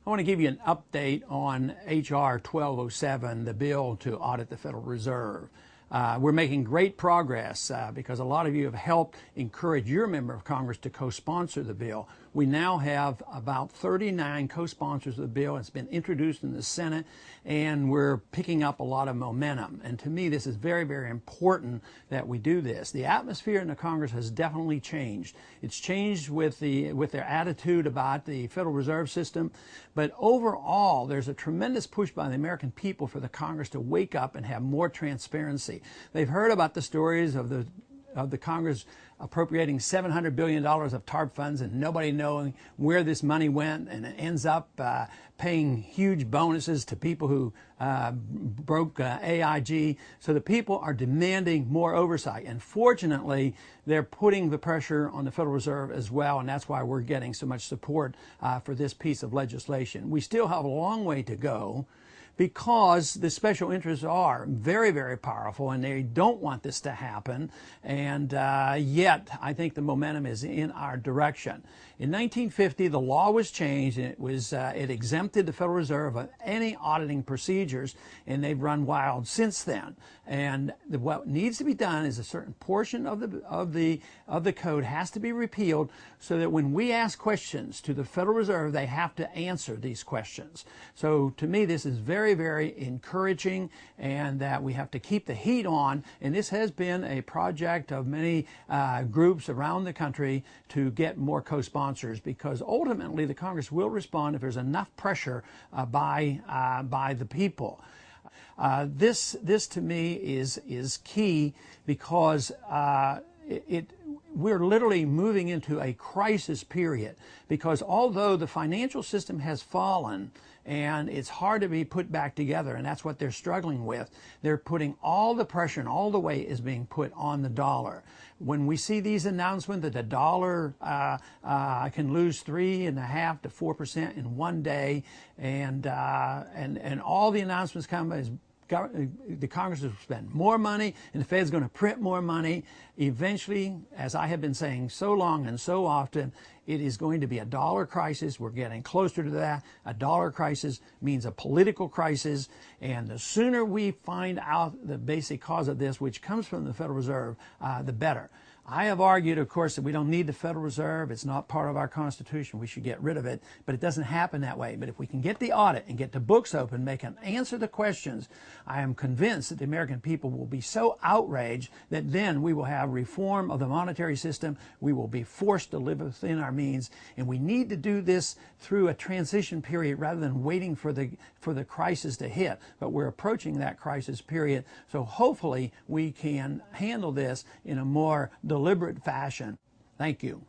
I want to give you an update on H.R. 1207, the bill to audit the Federal Reserve. We're making great progress because a lot of you have helped encourage your member of Congress to co-sponsor the bill. We now have about 39 co-sponsors of the bill. It's been introduced in the Senate, and we're picking up a lot of momentum. And to me, this is very, very important that we do this. The atmosphere in the Congress has definitely changed. It's changed with their attitude about the Federal Reserve System, but overall, there's a tremendous push by the American people for the Congress to wake up and have more transparency. They've heard about the stories of the Congress appropriating $700 billion of TARP funds and nobody knowing where this money went, and it ends up paying huge bonuses to people who broke AIG. So the people are demanding more oversight, and fortunately they're putting the pressure on the Federal Reserve as well, and that's why we're getting so much support for this piece of legislation. We still have a long way to go, because the special interests are very, very powerful and they don't want this to happen. And yet, I think the momentum is in our direction. In 1950, the law was changed, and it exempted the Federal Reserve of any auditing procedures, and they've run wild since then. And what needs to be done is a certain portion of the code has to be repealed, so that when we ask questions to the Federal Reserve, they have to answer these questions. So to me, this is very, very encouraging, and that we have to keep the heat on. And this has been a project of many groups around the country to get more co-sponsors, because ultimately the Congress will respond if there's enough pressure by the people. This to me is key, because we're literally moving into a crisis period, because although the financial system has fallen and it's hard to be put back together, and that's what they're struggling with, they're putting all the pressure and all the weight is being put on the dollar. When we see these announcements that the dollar can lose 3.5% to 4% in one day, and all the announcements come as the Congress will spend more money and the Fed's going to print more money. Eventually, as I have been saying so long and so often, it is going to be a dollar crisis. We're getting closer to that. A dollar crisis means a political crisis, and the sooner we find out the basic cause of this, which comes from the Federal Reserve, the better. I have argued, of course, that we don't need the Federal Reserve. It's not part of our Constitution. We should get rid of it. But it doesn't happen that way. But if we can get the audit and get the books open, make them answer the questions, I am convinced that the American people will be so outraged that then we will have reform of the monetary system. We will be forced to live within our means. And we need to do this through a transition period rather than waiting for the crisis to hit. But we're approaching that crisis period. So hopefully we can handle this in a more deliberate fashion. Thank you.